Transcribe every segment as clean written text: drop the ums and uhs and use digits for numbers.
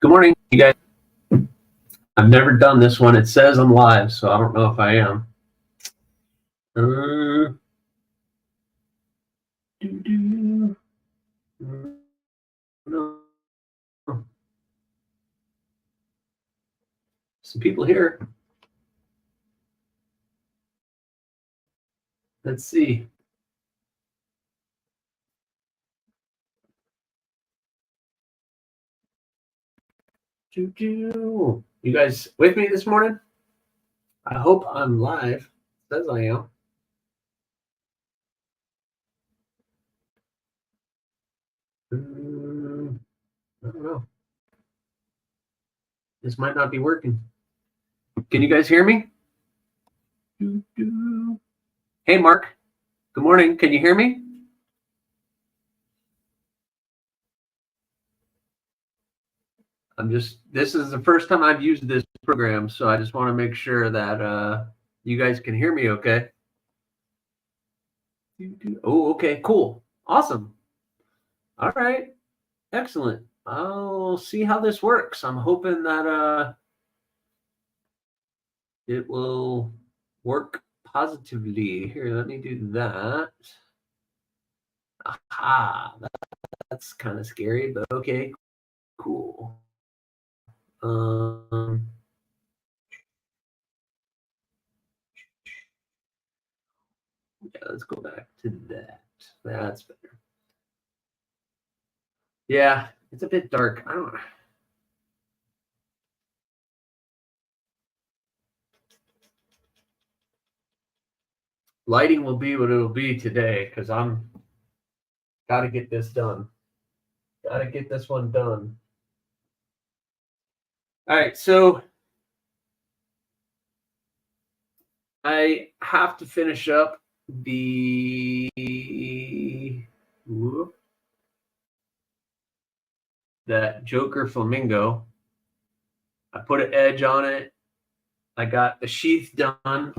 Good morning, you guys. I've never done this one. It says I'm live, so I don't know if I am. Some people here. Let's see. You guys with me this morning? I hope I'm live. It says I am. I don't know. This might not be working. Can you guys hear me? Hey, Mark. Good morning. Can you hear me? This is the first time I've used this program, so I just want to make sure that you guys can hear me okay. Oh, okay, cool. Awesome. All right. Excellent. I'll see how this works. I'm hoping that it will work positively. Here, let me do that. Aha. That's kind of scary, but okay. Cool. Yeah, let's go back to that. That's better. Yeah, it's a bit dark. I don't know. Lighting will be what it'll be today because I'm got to get this done. Got to get this one done. All right, so I have to finish up that Joker Flamingo. I put an edge on it. I got the sheath done.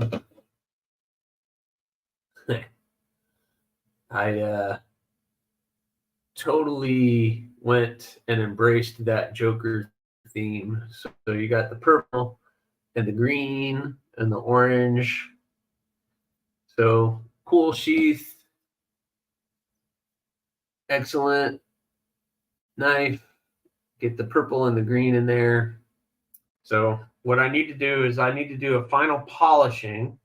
I totally went and embraced that Joker theme. So you got the purple and the green and the orange. So cool sheath. Excellent knife. Get the purple and the green in there. So what I need to do is I need to do a final polishing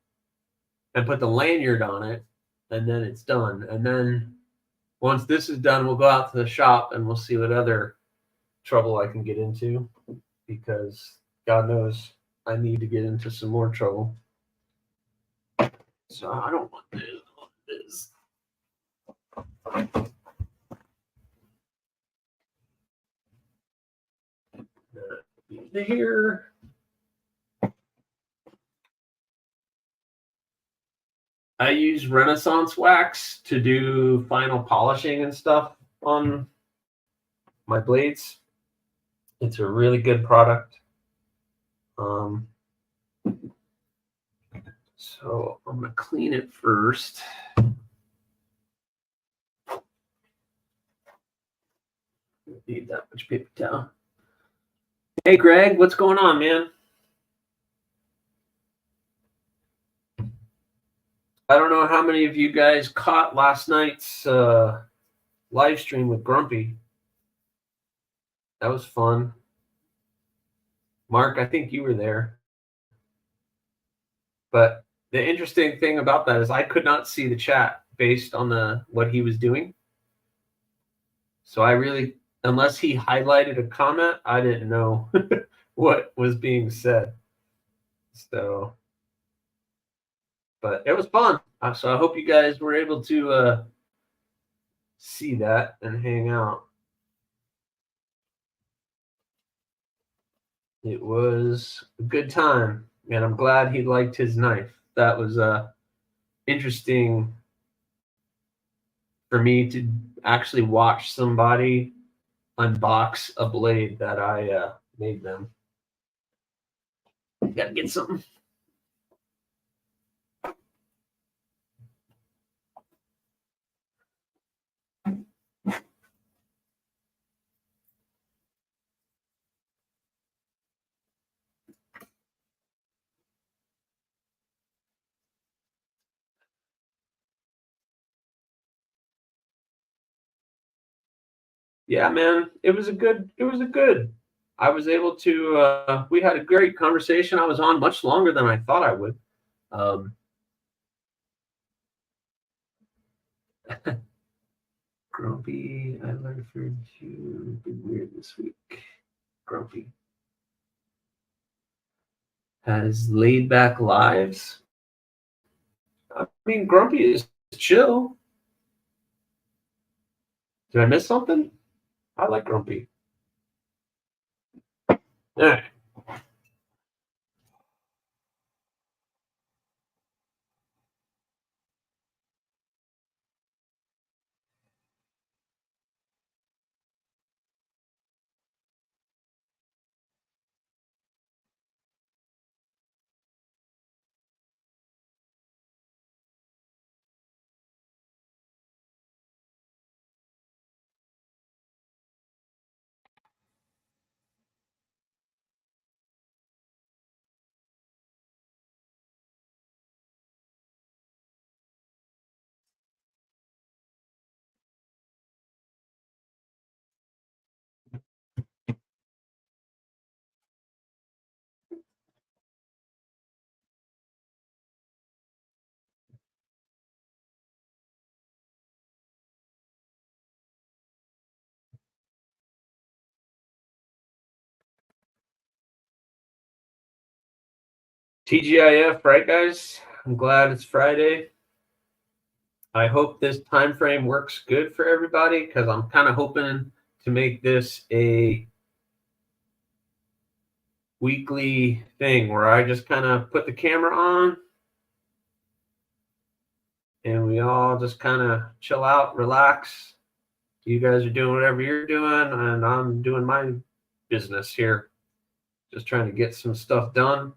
and put the lanyard on it, and then it's done. And then once this is done, we'll go out to the shop and we'll see what other trouble I can get into, because God knows I need to get into some more trouble. So I don't want this. Here. I use Renaissance wax to do final polishing and stuff on my blades. It's a really good product. So I'm going to clean it first. Need that much paper towel. Hey, Greg, what's going on, man? I don't know how many of you guys caught last night's live stream with Grumpy. That was fun. Mark, I think you were there. But the interesting thing about that is I could not see the chat based on what he was doing. So I really, unless he highlighted a comment, I didn't know what was being said. So, but it was fun. So I hope you guys were able to see that and hang out. It was a good time, and I'm glad he liked his knife. That was interesting for me to actually watch somebody unbox a blade that I made them. Gotta get something. Yeah, man, it was a good. I was able to. We had a great conversation. I was on much longer than I thought I would. Um, Grumpy, I learned for you. Be weird this week. Grumpy has laid back lives. I mean, Grumpy is chill. Did I miss something? I like Grumpy. Yeah. TGIF, right, guys? I'm glad it's Friday. I hope this time frame works good for everybody because I'm kind of hoping to make this a weekly thing where I just kind of put the camera on and we all just kind of chill out, relax. You guys are doing whatever you're doing, and I'm doing my business here. Just trying to get some stuff done.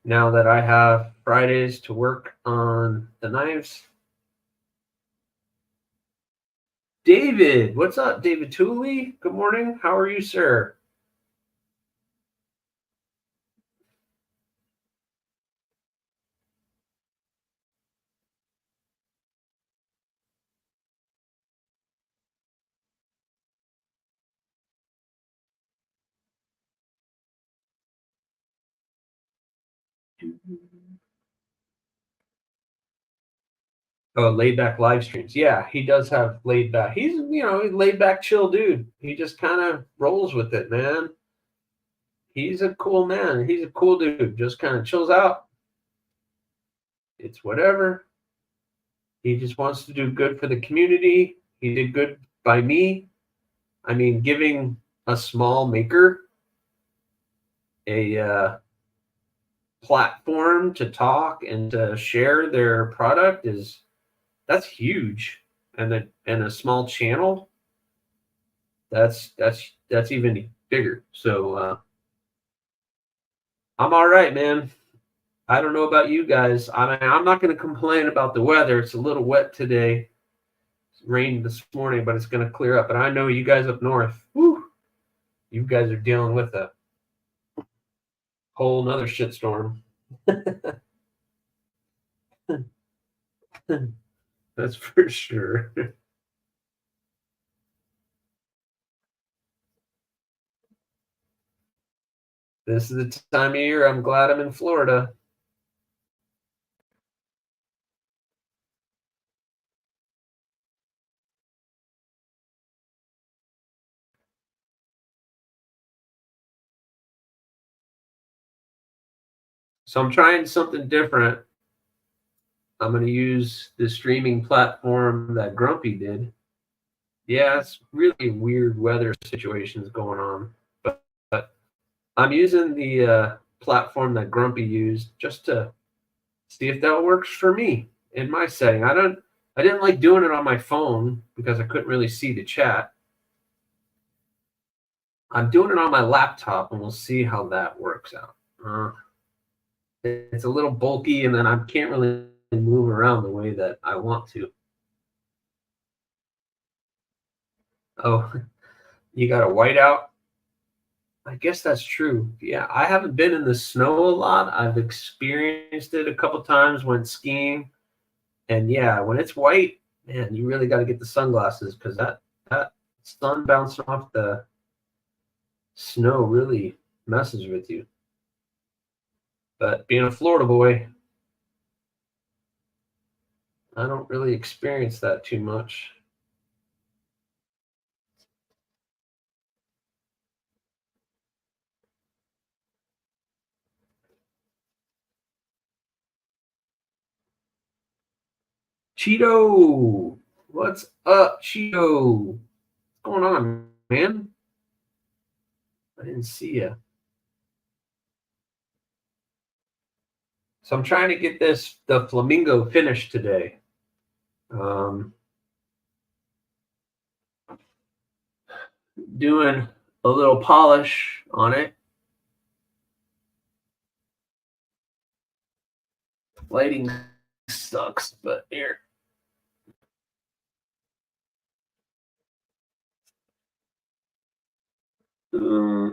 Now that I have Fridays to work on the knives. David, what's up, David Tooley? Good morning. How are you, sir? Oh, laid back live streams. Yeah, he does have laid back. He's laid back, chill dude. He just kind of rolls with it, man. He's a cool man. He's a cool dude. Just kind of chills out. It's whatever. He just wants to do good for the community. He did good by me. I mean, giving a small maker a platform to talk and to share their product that's huge. And a small channel, that's even bigger. So I'm all right, man. I don't know about you guys. I'm not going to complain about the weather. It's a little wet today. It rained this morning, but it's going to clear up. But I know you guys up north, whew, you guys are dealing with a whole nother shitstorm. That's for sure. This is the time of year. I'm glad I'm in Florida. So I'm trying something different. I'm going to use the streaming platform that Grumpy did. Yeah, it's really weird weather situations going on, but I'm using the platform that Grumpy used just to see if that works for me in my setting. I didn't like doing it on my phone because I couldn't really see the chat. I'm doing it on my laptop, and we'll see how that works out. It's a little bulky, and then I can't really move around the way that I want to. Oh, you got a whiteout? I guess that's true. Yeah, I haven't been in the snow a lot. I've experienced it a couple times when skiing. And yeah, when it's white, Man, you really got to get the sunglasses because that sun bouncing off the snow really messes with you. But being a Florida boy, I don't really experience that too much. Cheeto, what's up, Cheeto? What's going on, man? I didn't see you. So I'm trying to get the flamingo finished today. Doing a little polish on it. Lighting sucks, but here.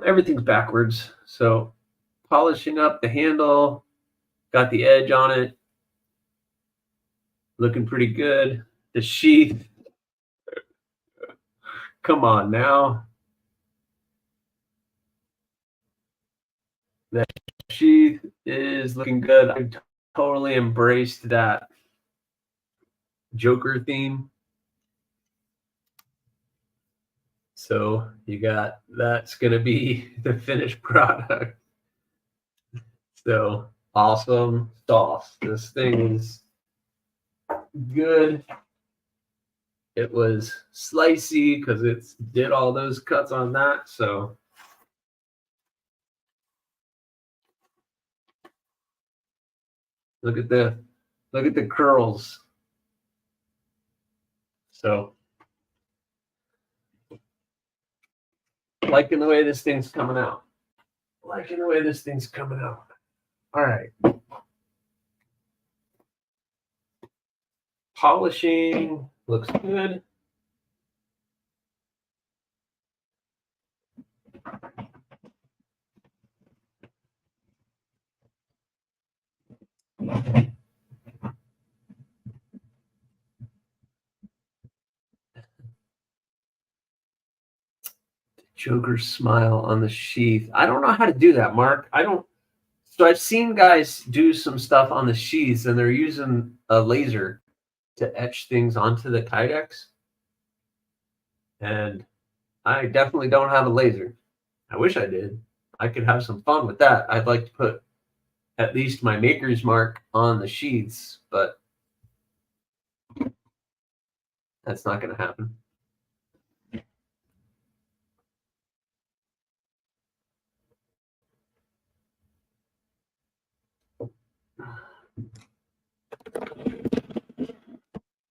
Everything's backwards. So polishing up the handle, got the edge on it, looking pretty good. The sheath, come on now. The sheath is looking good. I totally embraced that Joker theme. So you got, that's going to be the finished product. So awesome sauce. This thing is good. It was slicey because it did all those cuts on that. So look at the curls. So liking the way this thing's coming out. Liking the way this thing's coming out. All right. Polishing looks good. Joker smile on the sheath. I don't know how to do that, Mark. So I've seen guys do some stuff on the sheaths and they're using a laser to etch things onto the Kydex. And I definitely don't have a laser. I wish I did. I could have some fun with that. I'd like to put at least my maker's mark on the sheaths, but that's not going to happen.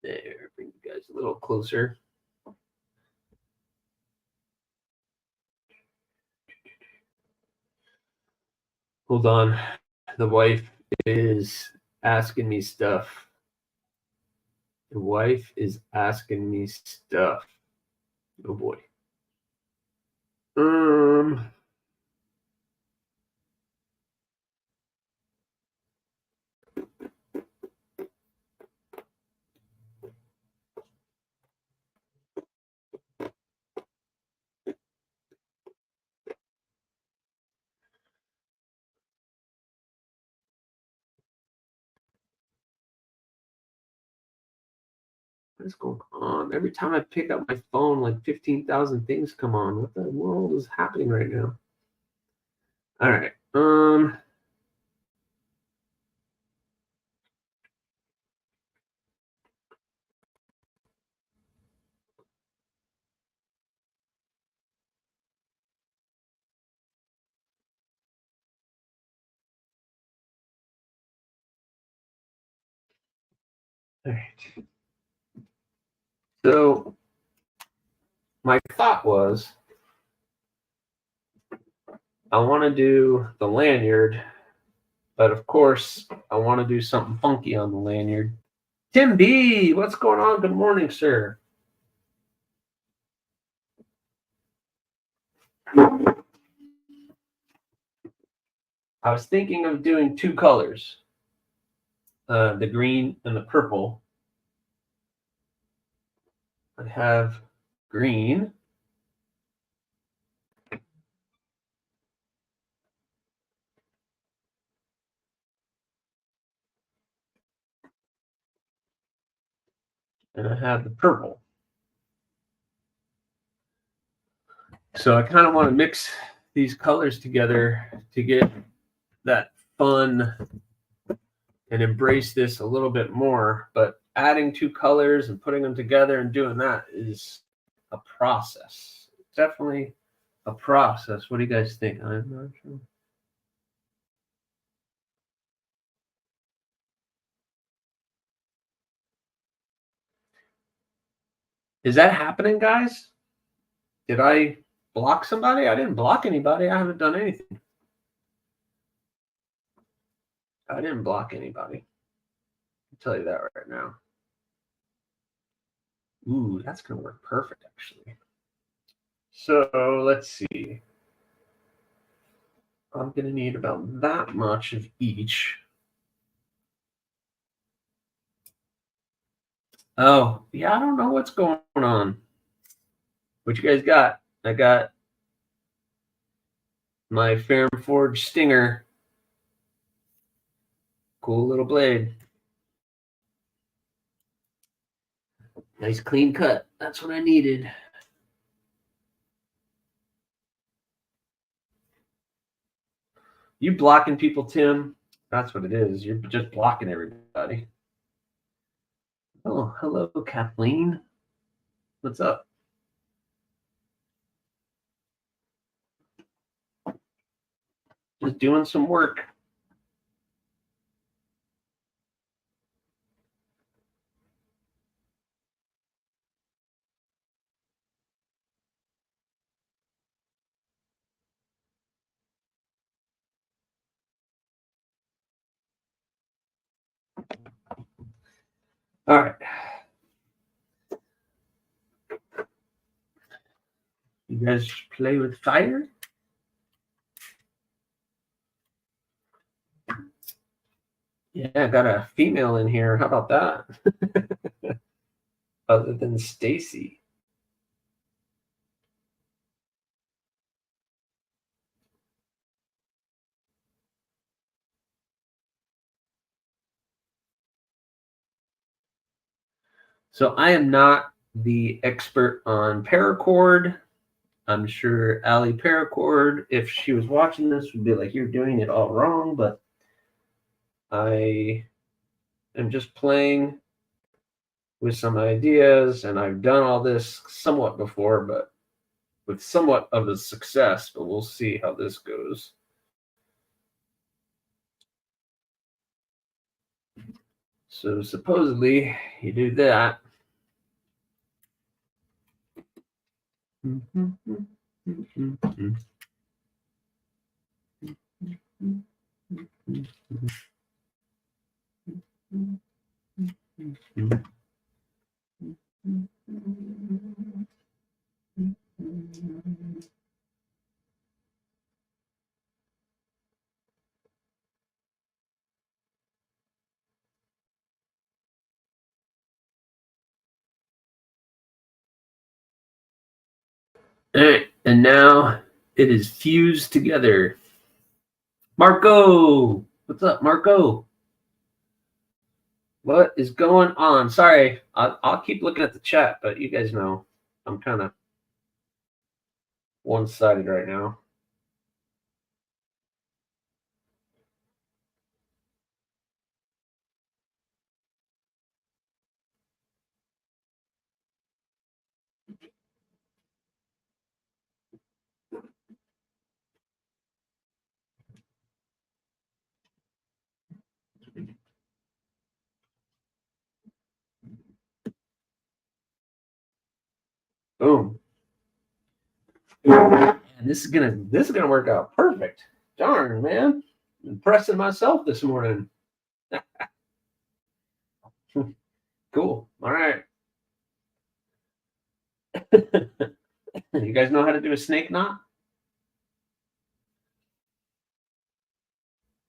There, bring you guys a little closer. Hold on. The wife is asking me stuff. The wife is asking me stuff. Oh boy. What's going on? Every time I pick up my phone, like 15,000 things come on. What the world is happening right now? All right. All right. So my thought was I want to do the lanyard, but of course I want to do something funky on the lanyard. Tim B, what's going on? Good morning, sir. I was thinking of doing two colors, the green and the purple. I have green. And I have the purple. So I kind of want to mix these colors together to get that fun and embrace this a little bit more. But adding two colors and putting them together and doing that is a process. Definitely a process. What do you guys think? I'm not sure. Is that happening, guys? Did I block somebody? I didn't block anybody. I haven't done anything. I didn't block anybody. I'll tell you that right now. Ooh, that's going to work perfect, actually. So let's see. I'm going to need about that much of each. Oh, yeah, I don't know what's going on. What you guys got? I got my Ferrum Forge Stinger. Cool little blade. Nice clean cut. That's what I needed. You blocking people, Tim? That's what it is. You're just blocking everybody. Oh, hello, Kathleen. What's up? Just doing some work. All right. You guys play with fire? Yeah, I got a female in here. How about that? Other than Stacy. So I am not the expert on paracord. I'm sure Ali Paracord, if she was watching this, would be like, you're doing it all wrong, but I am just playing with some ideas, and I've done all this somewhat before, but with somewhat of a success, but we'll see how this goes. So supposedly you do that. All right, and now it is fused together. Marco, what's up, Marco? What is going on? Sorry, I'll keep looking at the chat, but you guys know I'm kind of one-sided right now. Boom. And this is gonna work out perfect. Darn, man. Impressing myself this morning. Cool. All right. You guys know how to do a snake knot?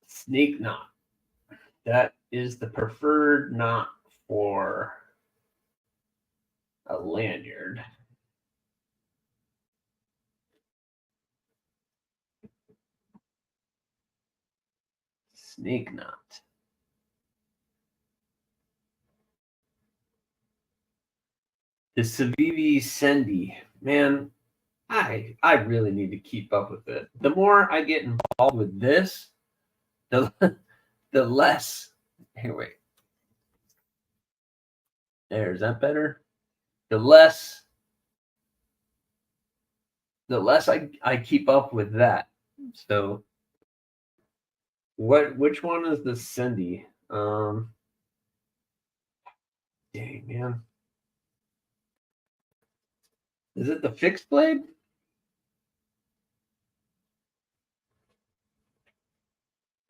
Snake knot. That is the preferred knot for a lanyard. Snake knot. The Civivi Sendi. Man, I really need to keep up with it. The more I get involved with this, the less. Here, wait. There, is that better? The less I keep up with that. So which one is the Cindy? Dang, man. Is it the fixed blade?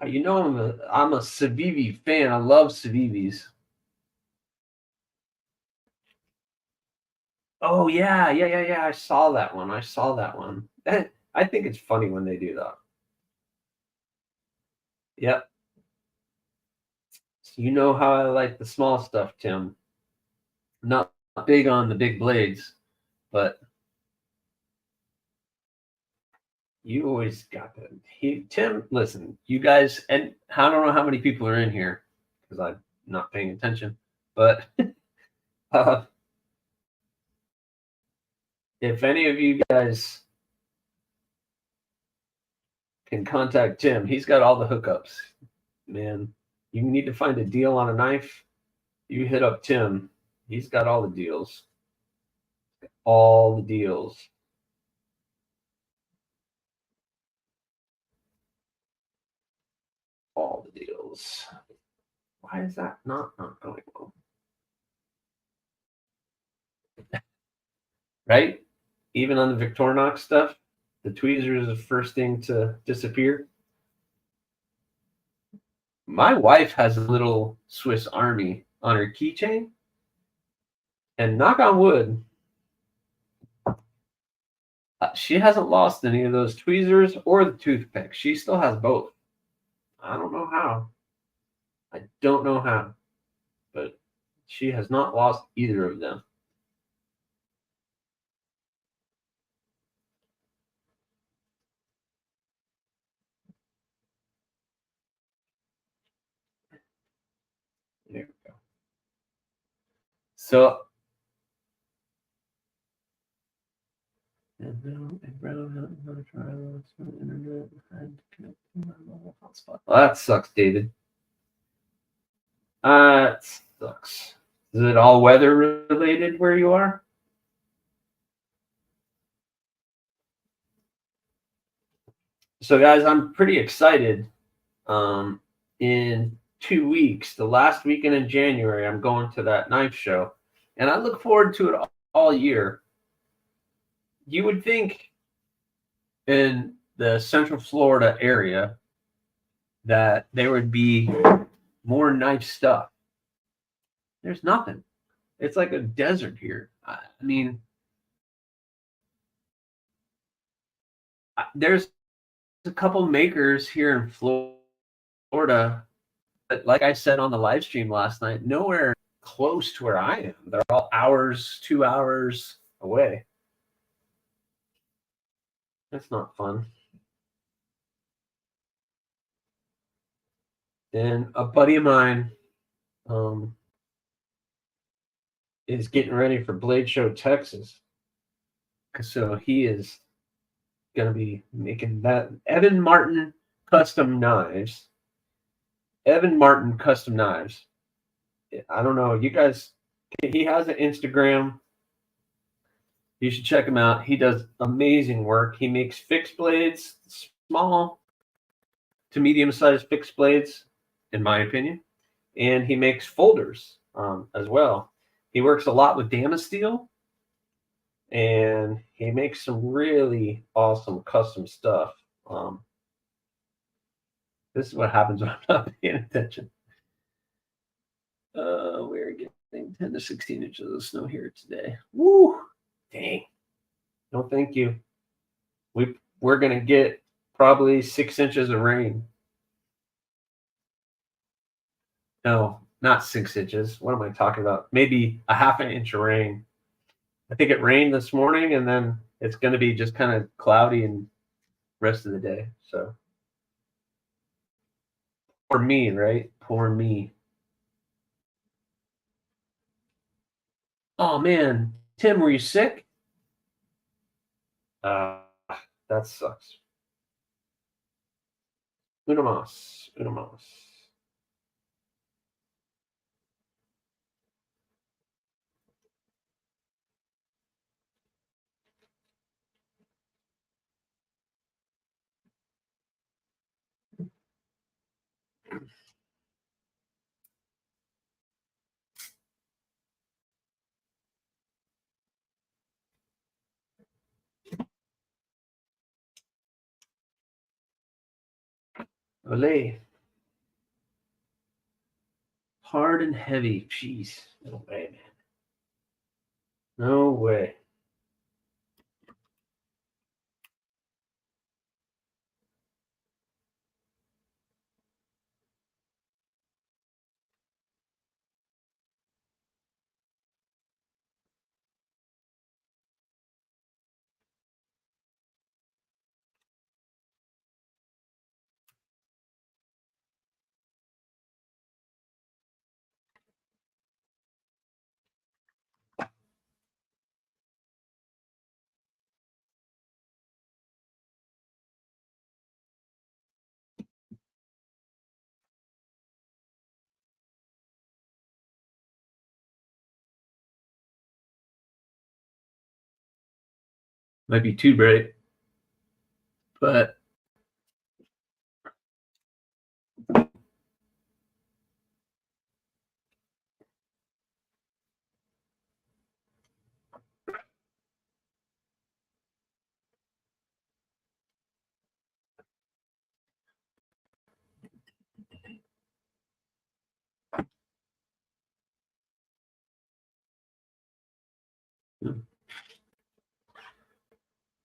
You know I'm a Civivi fan. I love Civivis. Oh yeah. I saw that one. I think it's funny when they do that. Yep. So you know how I like the small stuff, Tim. Not big on the big blades, but you always got that. Tim, listen, you guys, and I don't know how many people are in here because I'm not paying attention, but if any of you guys can contact Tim, he's got all the hookups. Man, you need to find a deal on a knife, you hit up Tim. He's got all the deals. All the deals. All the deals. Why is that not going well? Right? Even on the Victorinox stuff, the tweezer is the first thing to disappear. My wife has a little Swiss Army on her keychain, and knock on wood, she hasn't lost any of those tweezers or the toothpick. She still has both. I don't know how. I don't know how, but she has not lost either of them. There we go. So, well, that sucks, David. It sucks. Is it all weather related where you are? So, guys, I'm pretty excited. In 2 weeks, the last weekend in January, I'm going to that knife show, and I look forward to it all year. You would think in the Central Florida area that there would be more knife stuff. There's nothing. It's like a desert here. I mean, there's a couple makers here in Florida, but like I said on the live stream last night, nowhere close to where I am. They're all hours, 2 hours away. That's not fun. And a buddy of mine is getting ready for Blade Show Texas. So he is going to be making that. Evan Martin Custom Knives. Evan Martin Custom Knives. I don't know. You guys, he has an Instagram. You should check him out. He does amazing work. He makes fixed blades, small to medium-sized fixed blades, in my opinion. And he makes folders as well. He works a lot with Damasteel, and he makes some really awesome custom stuff. This is what happens when I'm not paying attention. We're getting 10 to 16 inches of snow here today. Woo! Dang. No, thank you. We're going to get probably 6 inches of rain. No, not 6 inches. What am I talking about? Maybe a half an inch of rain. I think it rained this morning, and then it's going to be just kind of cloudy and rest of the day. So poor me, right? Poor me. Oh man, Tim, were you sick? Uh, that sucks. Una más, una más. Olé. Hard and heavy. Jeez. No way, man. No way. Might be too bright, but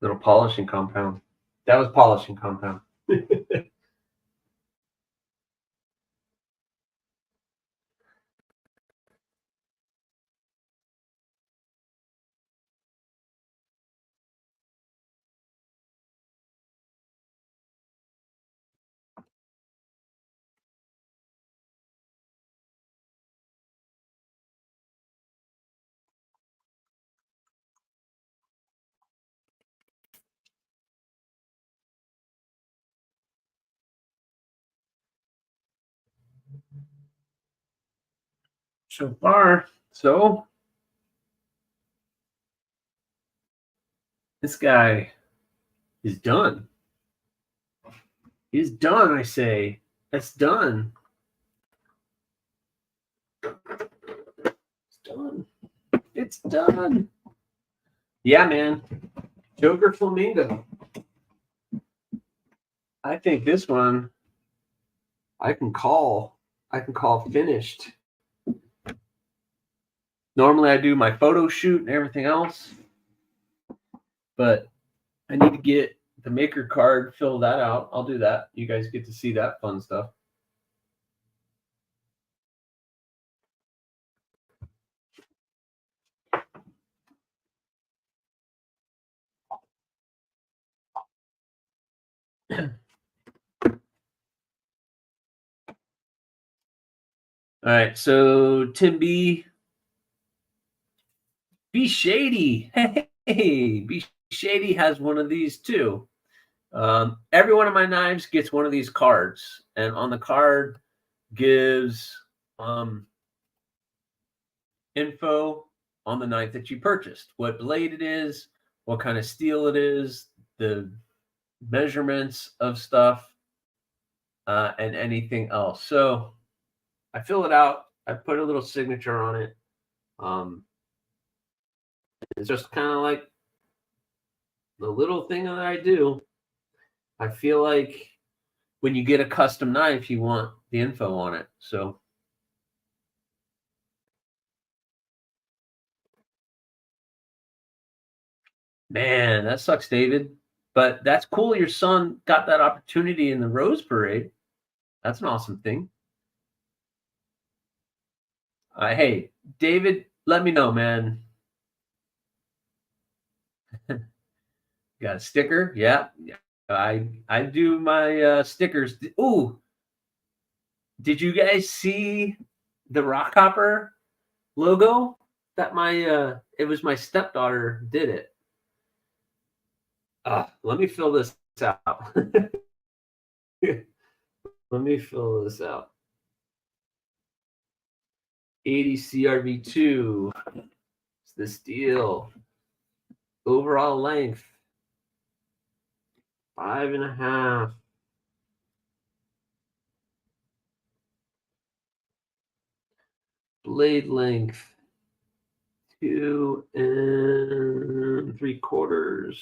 little polishing compound. That was polishing compound. So far, so this guy is done. He's done, I say. That's done. It's done. It's done. Yeah, man. Joker Flamingo. I think this one I can call finished. Normally I do my photo shoot and everything else, but I need to get the maker card, fill that out. I'll do that. You guys get to see that fun stuff. All right, so Tim B Shady. Hey, B Shady has one of these too. Every one of my knives gets one of these cards, and on the card gives info on the knife that you purchased, what blade it is, what kind of steel it is, the measurements of stuff, and anything else. So I fill it out. I put a little signature on it. It's just kind of like the little thing that I do. I feel like when you get a custom knife, you want the info on it. So man, that sucks, David. But that's cool. Your son got that opportunity in the Rose Parade. That's an awesome thing. Hey, David, let me know, man. Got a sticker. Yeah. I do my stickers. Ooh. Did you guys see the Rockhopper logo? That it was my stepdaughter did it. Let me fill this out. Let me fill this out. 80 CRV2. It's the steel. Overall length 5.5. Blade length 2 3/4.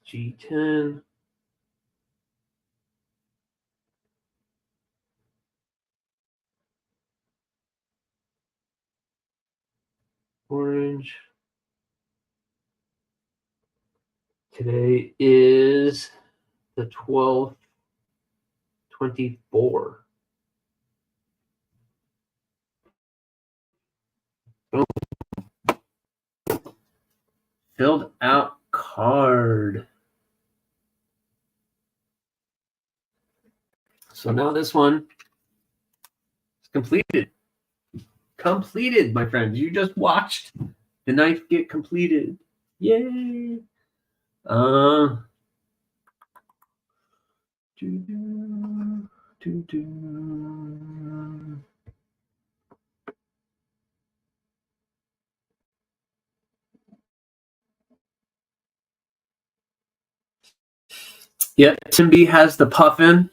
G10. Orange. Today is the 12th, 24. Oh. Filled out card. So now this one is completed. Completed, my friends. You just watched the knife get completed. Yay. Yeah, Tim B has the puffin.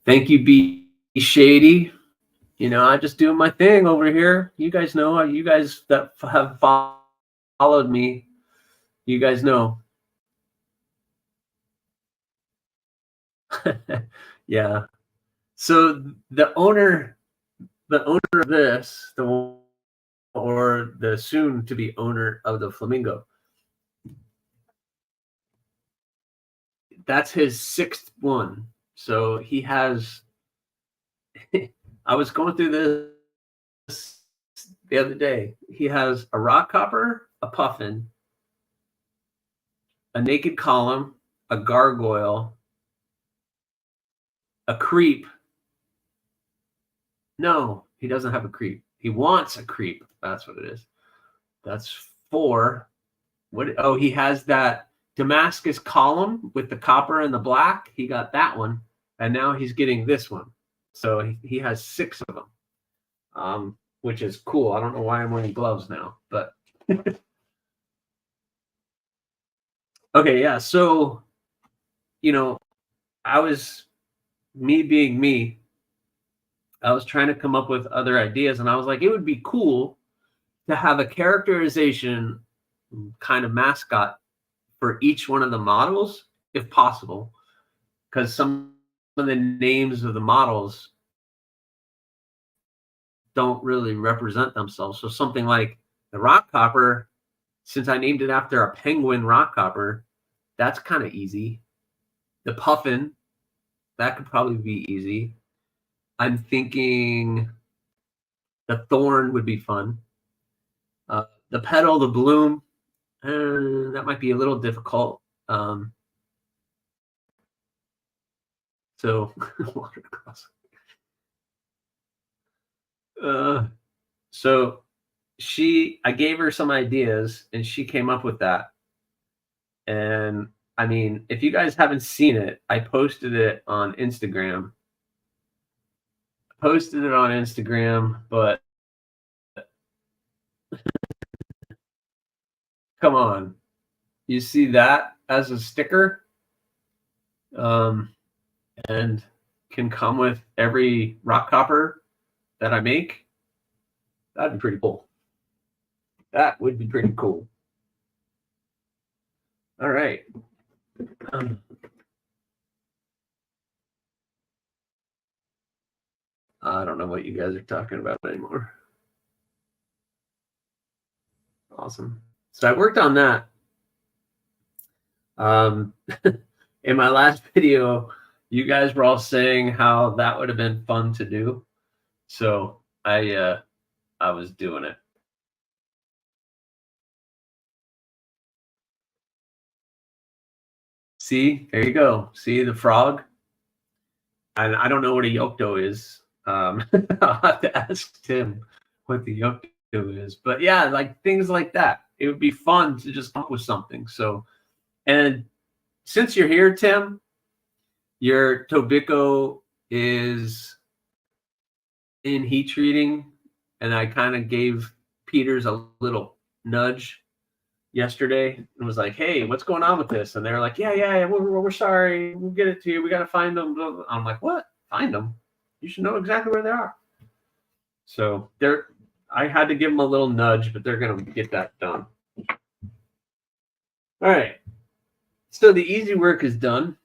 Thank you, B Shady. You know, I just doing my thing over here. You guys know, you guys that have followed me, you guys know. Yeah. So the owner of this, or the soon to be owner of the Flamingo, that's his 6th one. So he has. I was going through this the other day. He has a Rockhopper, a puffin, a naked column, a gargoyle, a creep. No, he doesn't have a creep. He wants a creep. That's what it is. That's 4. What? Oh, he has that Damascus column with the copper and the black. He got that one, and now he's getting this one. So he has 6 of them, which is cool. I don't know why I'm wearing gloves now, but okay, yeah. So, you know, me being me, I was trying to come up with other ideas, and I was like, it would be cool to have a characterization kind of mascot for each one of the models, if possible, because some of the names of the models don't really represent themselves. So something like the Rockhopper, since I named it after a penguin Rockhopper, that's kind of easy. The puffin, that could probably be easy. I'm thinking the thorn would be fun. The petal, the bloom, that might be a little difficult. So watercross. So I gave her some ideas, and she came up with that. And I mean, if you guys haven't seen it, I posted it on Instagram. But come on, you see that as a sticker, and can come with every Rockhopper that I make. That'd be pretty cool. That would be pretty cool. All right. I don't know what you guys are talking about anymore. Awesome. So I worked on that. In my last video, you guys were all saying how that would have been fun to do. So I was doing it. See, there you go. See the frog? And I don't know what a yokto is. I'll have to ask Tim what the yokto is. But yeah, like things like that. It would be fun to just come up with something. So, and since you're here, Tim, your Tobacco is in heat treating, and I kind of gave Peters a little nudge yesterday and was like, "Hey, what's going on with this?" And they're like, "Yeah, we're sorry. We'll get it to you. We got to find them." I'm like, "What? Find them? You should know exactly where they are." So I had to give them a little nudge, but they're gonna get that done. All right. So the easy work is done.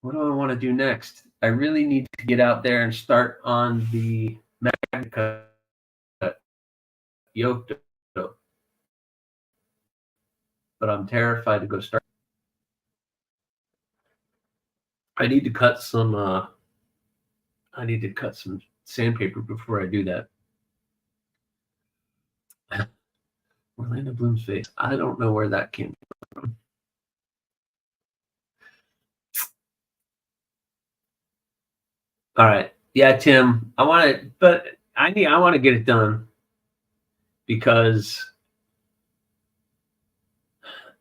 What do I want to do next? I really need to get out there and start on the Magna Yokto, but I'm terrified to go start. I need to cut some. I need to cut some sandpaper before I do that. Orlando Bloom's face. I don't know where that came from. All right. Yeah, Tim. I want to, but I want to get it done because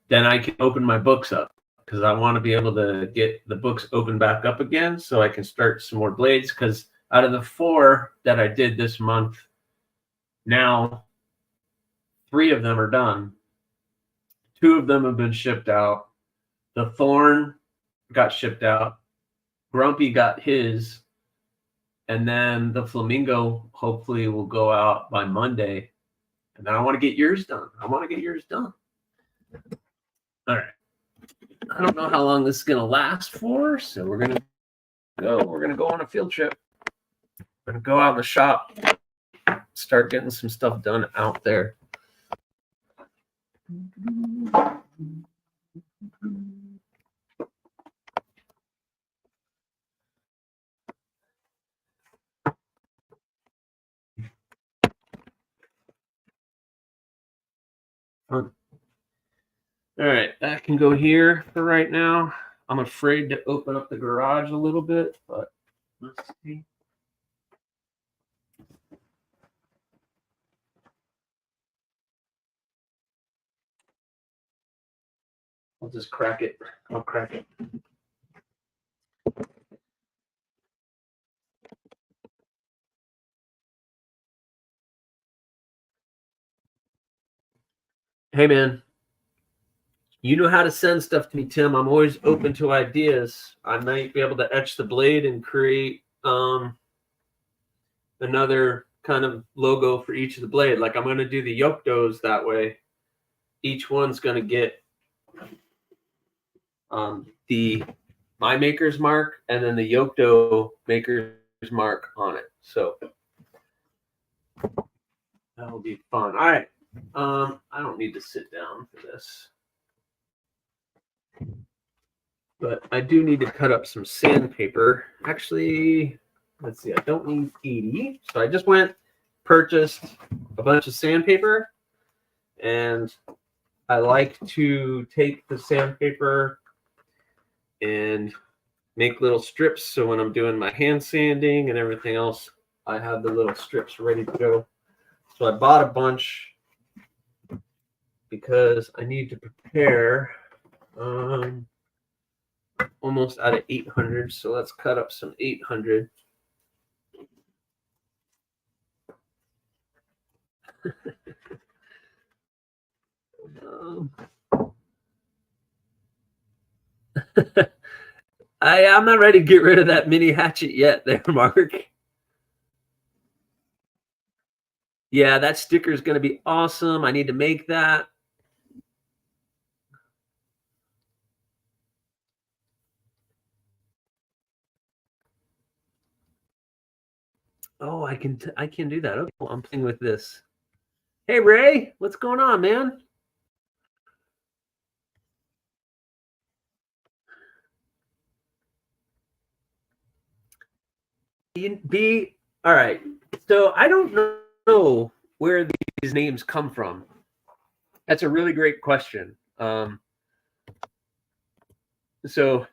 then I can open my books up because I want to be able to get the books open back up again so I can start some more blades. Because out of the 4 that I did this month, now 3 of them are done. 2 of them have been shipped out. The Thorn got shipped out. Grumpy got his. And then the Flamingo hopefully will go out by Monday. And then I want to get yours done. All right. I don't know how long this is going to last for. So we're going to go on a field trip. We're going to go out in the shop, start getting some stuff done out there. All right, that can go here for right now. I'm afraid to open up the garage a little bit, but let's see. I'll just crack it. I'll crack it. Hey, man. You know how to send stuff to me, Tim. I'm always open to ideas. I might be able to etch the blade and create another kind of logo for each of the blade. Like I'm going to do the Yoktos that way. Each one's going to get the My Maker's mark and then the Yokto Maker's mark on it. So that'll be fun. All right. I don't need to sit down for this. But I do need to cut up some sandpaper. Actually, let's see. I don't need 80. So I just purchased a bunch of sandpaper. And I like to take the sandpaper and make little strips. So when I'm doing my hand sanding and everything else, I have the little strips ready to go. So I bought a bunch because I need to prepare almost out of 800. So let's cut up some 800. I'm not ready to get rid of that mini hatchet yet there, Mark. Yeah, that sticker is going to be awesome. I need to make that. Oh, I can do that. Okay, well, I'm playing with this. Hey, Ray, what's going on, man? All right. So I don't know where these names come from. That's a really great question. So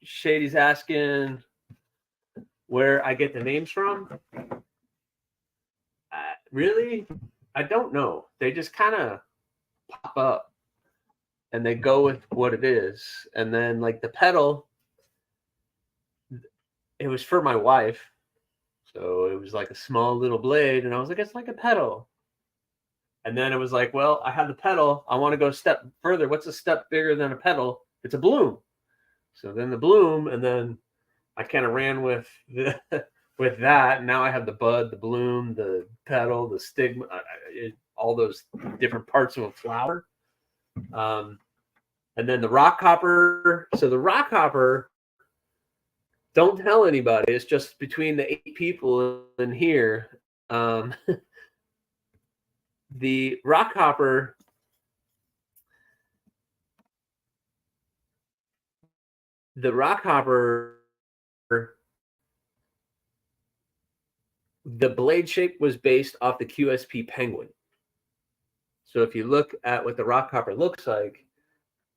Shady's asking where I get the names from. Really? I don't know. They just kind of pop up and they go with what it is. And then like the pedal, it was for my wife. So it was like a small little blade. And I was like, it's like a pedal. And then it was like, well, I have the pedal. I want to go a step further. What's a step bigger than a pedal? It's a bloom. So then the bloom, and then I kind of ran with with that. Now I have the bud, the bloom, the petal, the stigma, all those different parts of a flower. And then the rock hopper. So the rock hopper, don't tell anybody. It's just between the 8 people in here. The rock hopper, the blade shape was based off the QSP Penguin. So if you look at what the rock hopper looks like,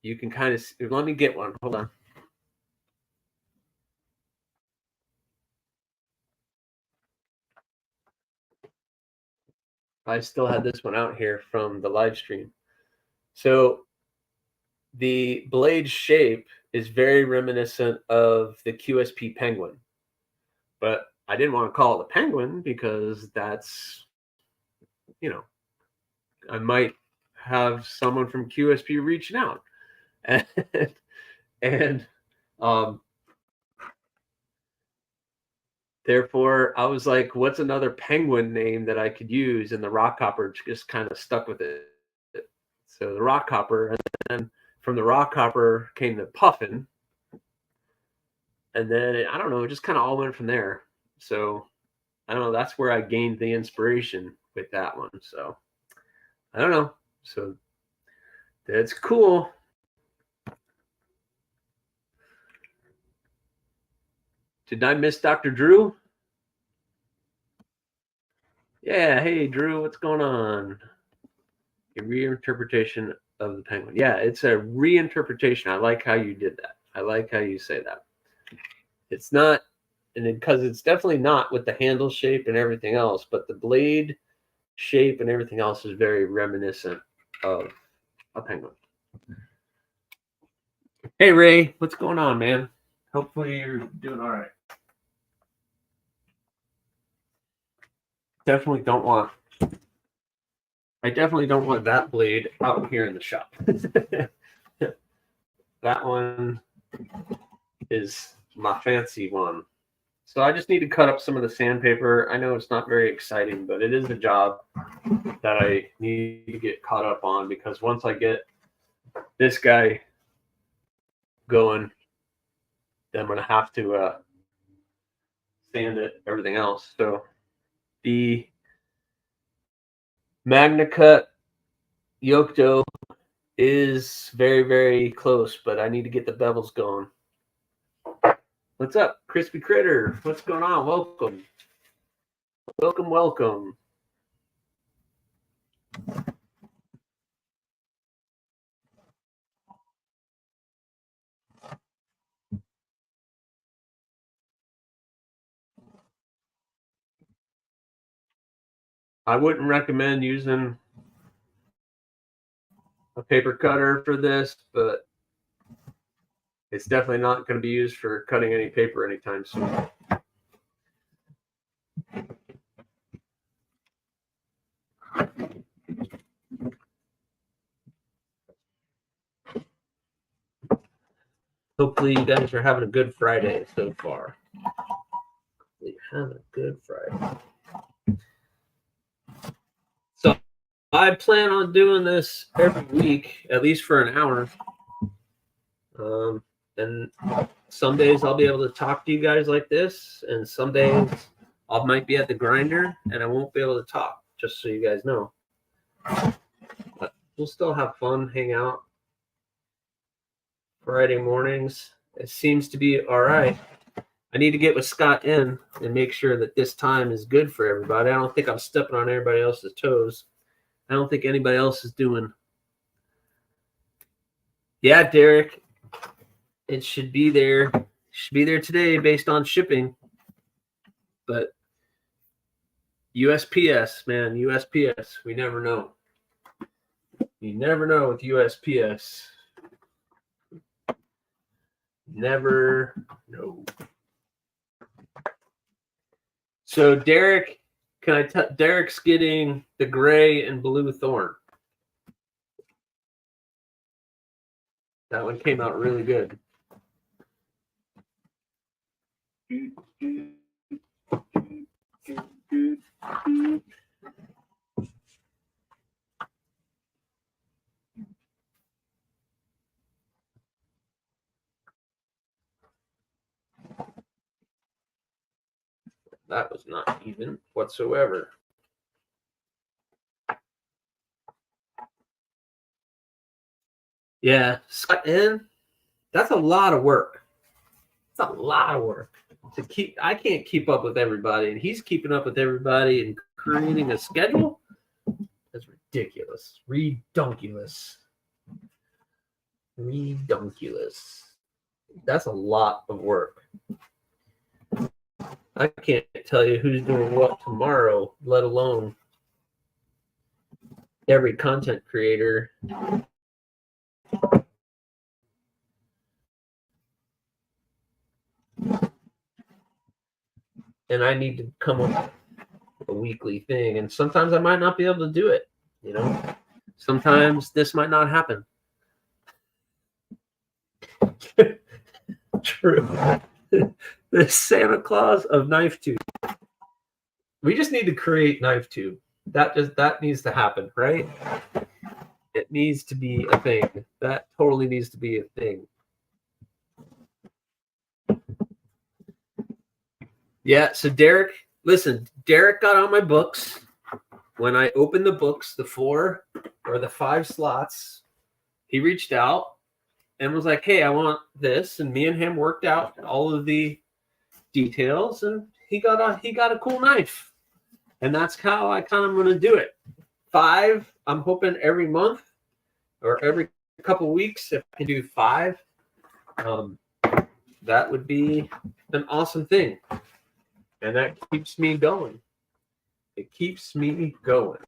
you can kind of, let me get one. Hold on. I still had this one out here from the live stream. So the blade shape is very reminiscent of the QSP Penguin. But I didn't want to call it the Penguin because that's, I might have someone from QSP reaching out. And therefore, I was like, what's another penguin name that I could use? And the rock hopper just kind of stuck with it. So the rock hopper, and then from the rock hopper came the puffin. And then, I don't know, it just kind of all went from there. So I don't know, that's where I gained the inspiration with that one. So I don't know. So that's cool. Did I miss Dr. Drew? Yeah, hey Drew, what's going on? A reinterpretation of the penguin. Yeah, it's a reinterpretation. I like how you did that. I like how you say that. It's not, and because it's definitely not with the handle shape and everything else, but the blade shape and everything else is very reminiscent of a penguin. Hey Ray, what's going on, man? Hopefully you're doing all right. I definitely don't want that blade out here in the shop. That one is my fancy one. So I just need to cut up some of the sandpaper. I know it's not very exciting, but it is a job that I need to get caught up on, because once I get this guy going, then I'm going to have to sand it, everything else. So the MagnaCut Yocto is very, very close, but I need to get the bevels going. What's up, Crispy Critter? What's going on? Welcome. Welcome, welcome. I wouldn't recommend using a paper cutter for this, but it's definitely not going to be used for cutting any paper anytime soon. Hopefully you guys are having a good Friday so far. Hopefully you're having a good Friday. So I plan on doing this every week, at least for an hour. And some days I'll be able to talk to you guys like this, and some days I might be at the grinder and I won't be able to talk, just so you guys know. But we'll still have fun, hang out. Friday mornings, it seems to be all right. I need to get with Scott in and make sure that this time is good for everybody. I don't think I'm stepping on everybody else's toes. I don't think anybody else is doing. Yeah, Derek, it should be there. It should be there today based on shipping. But USPS, man, USPS. We never know. You never know with USPS. Never know. So Derek, Derek's getting the gray and blue thorn. That one came out really good. That was not even whatsoever. Yeah, Scott in. That's a lot of work. It's a lot of work to keep. I can't keep up with everybody, and he's keeping up with everybody and creating a schedule. That's ridiculous. Redunculous. That's a lot of work. I can't tell you who's doing what tomorrow, let alone every content creator. And I need to come up with a weekly thing. And sometimes I might not be able to do it. You know, sometimes this might not happen. True. The Santa Claus of Knife Tube. We just need to create Knife Tube. That needs to happen, right? It needs to be a thing. That totally needs to be a thing. Yeah, so Derek, listen, Derek got on my books. When I opened the books, the 4 or the 5 slots, he reached out and was like, hey, I want this. And me and him worked out all of the details, and he got a cool knife. And that's how I kind of want to do it. 5, I'm hoping every month or every couple weeks, if I can do 5, that would be an awesome thing. And that keeps me going. It keeps me going.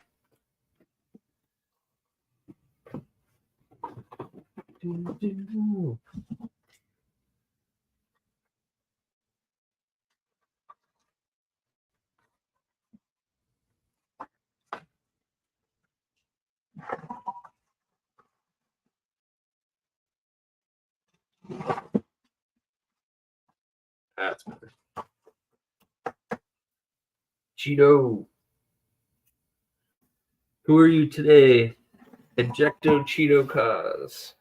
That's better. Cheeto. Who are you today? Ejecto Cheeto Cause.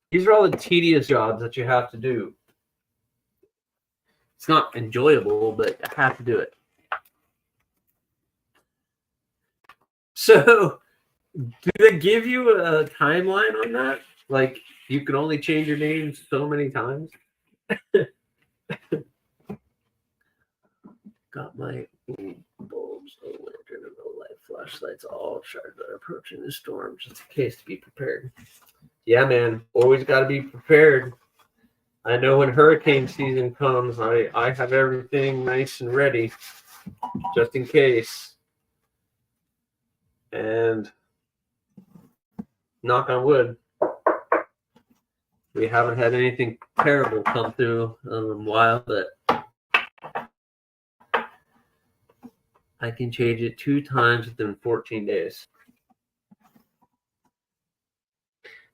These are all the tedious jobs that you have to do. It's not enjoyable, but I have to do it. So, do they give you a timeline on that? Like, you can only change your name so many times? Got my bulbs, a lantern, and a light flashlights all charged by approaching the storm, just in case to be prepared. Yeah, man, always got to be prepared. I know when hurricane season comes, I have everything nice and ready, just in case. And knock on wood, we haven't had anything terrible come through in a while, but I can change it 2 times within 14 days.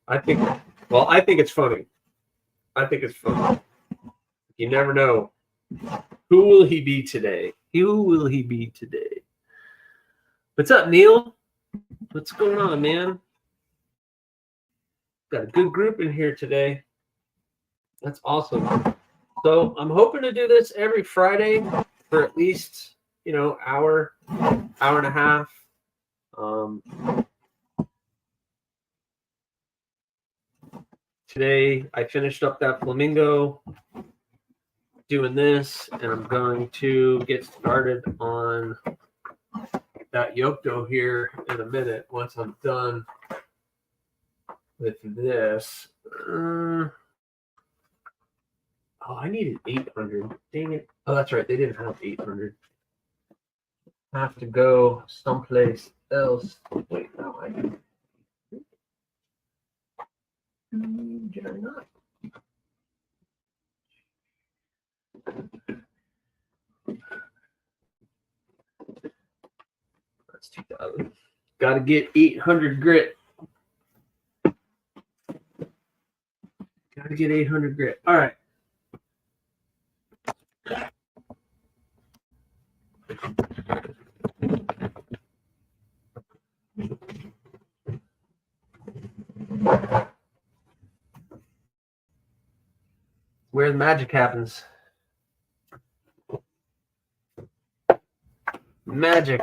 I think it's funny. I think it's funny. You never know. Who will he be today? Who will he be today? What's up, Neil? What's going on, man? Got a good group in here today. That's awesome. So I'm hoping to do this every Friday for at least, hour and a half. Today I finished up that flamingo, doing this, and I'm going to get started on that Yocto here in a minute once I'm done with this. I needed 800. Dang it. Oh, that's right. They didn't have 800. I have to go someplace else. Wait, no, I did I not? That's 2,000. Got to get 800 grit. Got to get 800 grit. All right. Where the magic happens. Magic.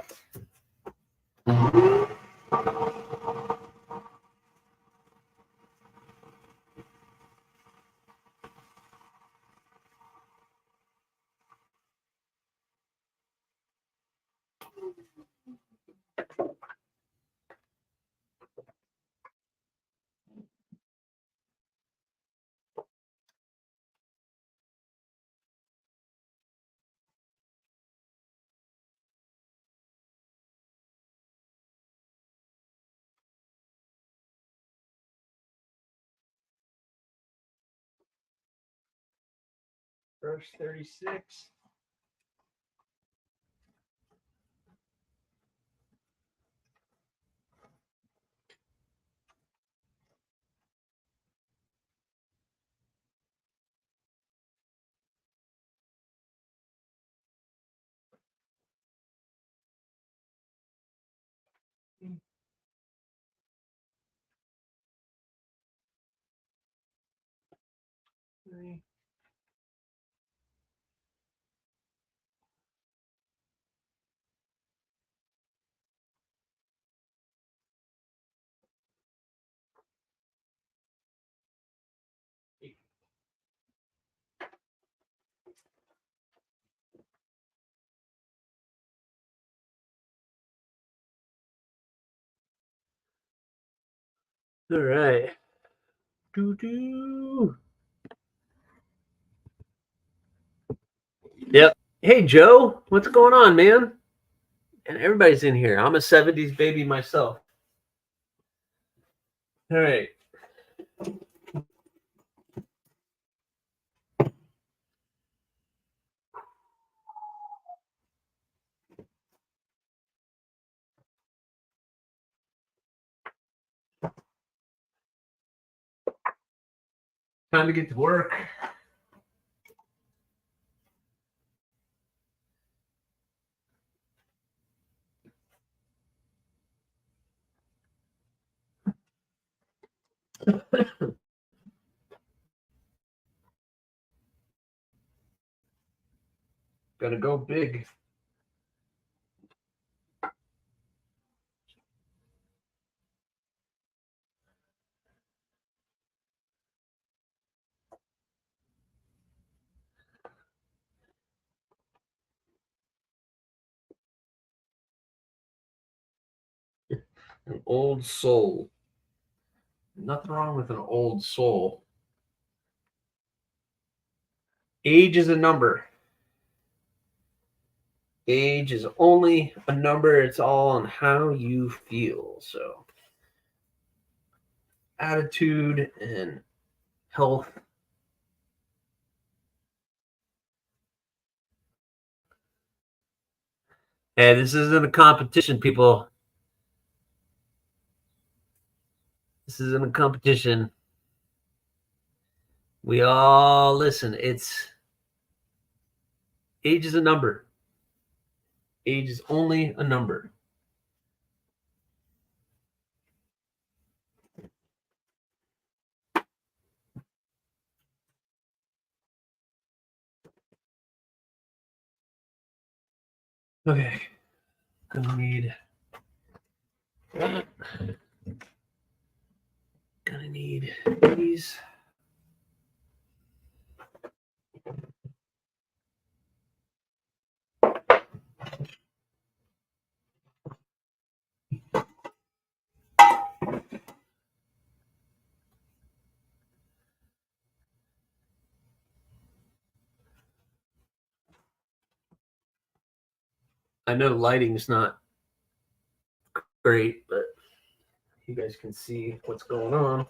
Verse 36. All right. Doo-doo. Yep. Hey, Joe. What's going on, man? And everybody's in here. I'm a 70s baby myself. All right. Time to get to work. Gotta go big. An old soul. Nothing wrong with an old soul. Age is a number. Age is only a number. It's all on how you feel. So, attitude and health. Hey, this isn't a competition, people. This isn't a competition. We all listen. Age is a number. Age is only a number. Okay. Gonna need that. Gonna need these. I know lighting's not great, but you guys can see what's going on.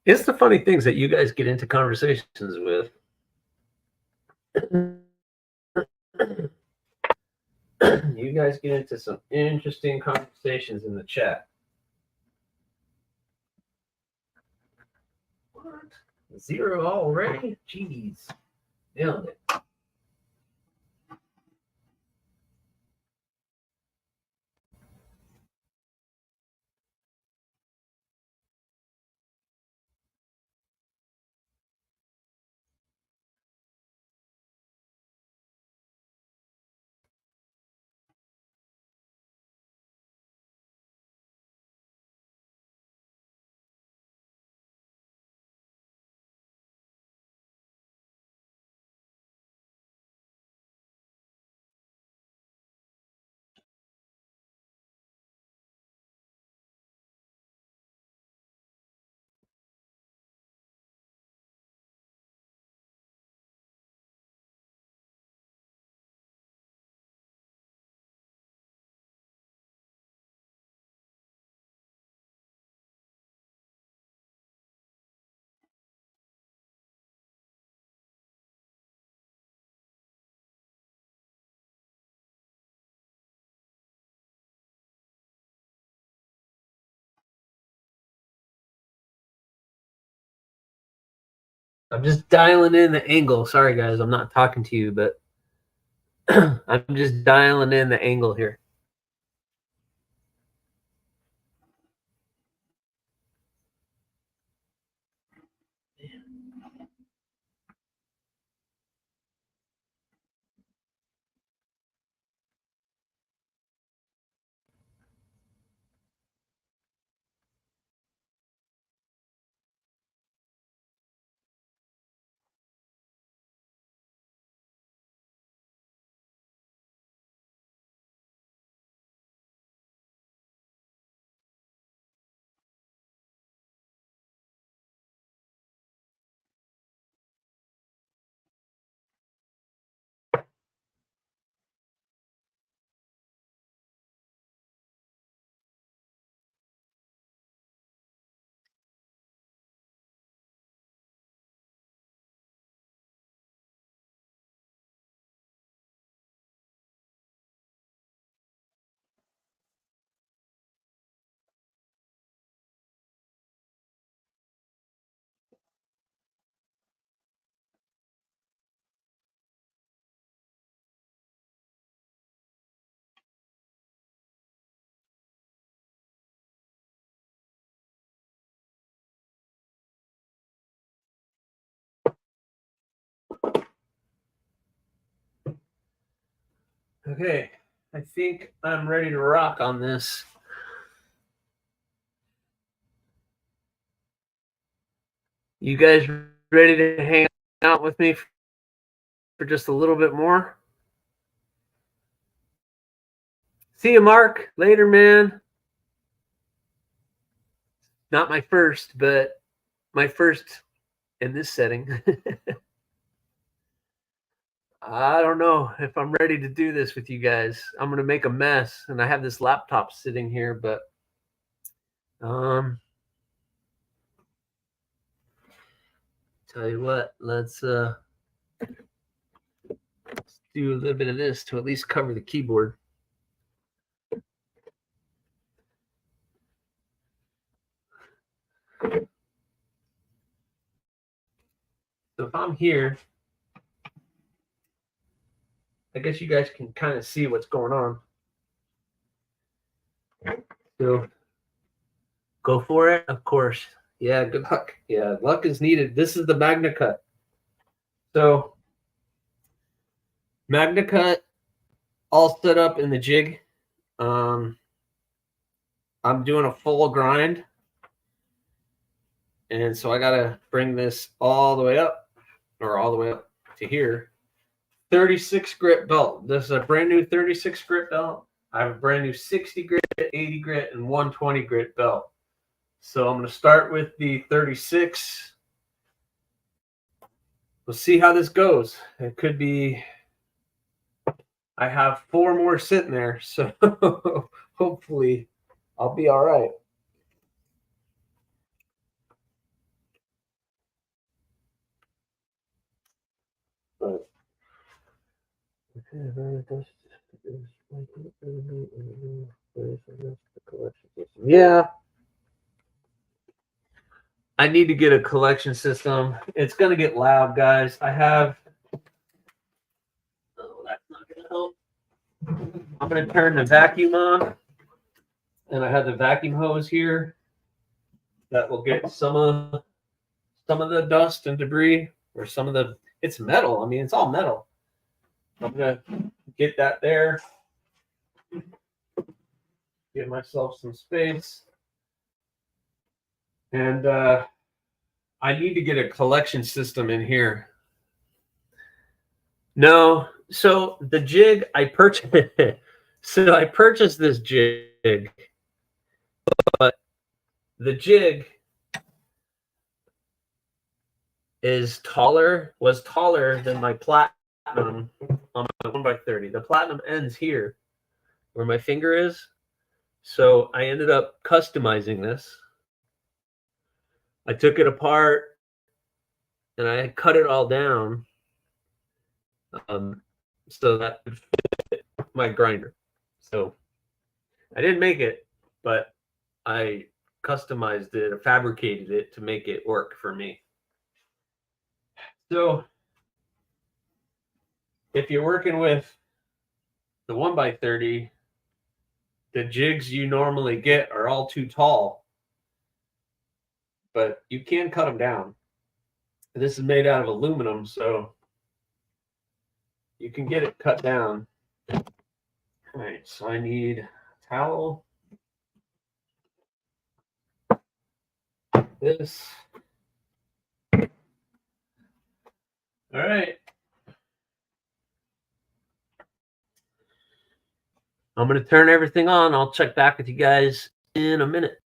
It's the funny things that you guys get into conversations with. You guys get into some interesting conversations in the chat. What? 0 already? Jeez. Nailed it. I'm just dialing in the angle. Sorry, guys, I'm not talking to you, but I'm just dialing in the angle here. Okay, I think I'm ready to rock on this. You guys ready to hang out with me for just a little bit more? See you, Mark. Later, man. Not my first, but my first in this setting. I don't know if I'm ready to do this with you guys. I'm gonna make a mess, and I have this laptop sitting here, but tell you what, let's do a little bit of this to at least cover the keyboard. So if I'm here, I guess you guys can kind of see what's going on. So go for it, of course. Yeah, good luck. Yeah, luck is needed. This is the MagnaCut. So MagnaCut all set up in the jig. I'm doing a full grind. And so I got to bring this all the way up, or all the way up to here. 36 grit belt. This is a brand new 36 grit belt. I have a brand new 60 grit, 80 grit, and 120 grit belt. So I'm going to start with the 36. We'll see how this goes. It could be, I have 4 more sitting there, so hopefully I'll be all right. But yeah, I need to get a collection system. It's going to get loud, guys. I have, oh, that's not going to help. I'm going to turn the vacuum on, and I have the vacuum hose here that will get some of the dust and debris, or some of the, it's metal. I mean, it's all metal. I'm going to get that there. Give myself some space. And I need to get a collection system in here. No, so the jig I purchased, so I purchased this jig, but the jig was taller than my platinum on my 1x30. The platinum ends here where my finger is. So I ended up customizing this. I took it apart and I cut it all down so that would fit my grinder. So I didn't make it, but I customized it or fabricated it to make it work for me. So if you're working with the 1x30, the jigs you normally get are all too tall, but you can cut them down. This is made out of aluminum, so you can get it cut down. All right, so I need a towel. This. All right. I'm going to turn everything on. I'll check back with you guys in a minute.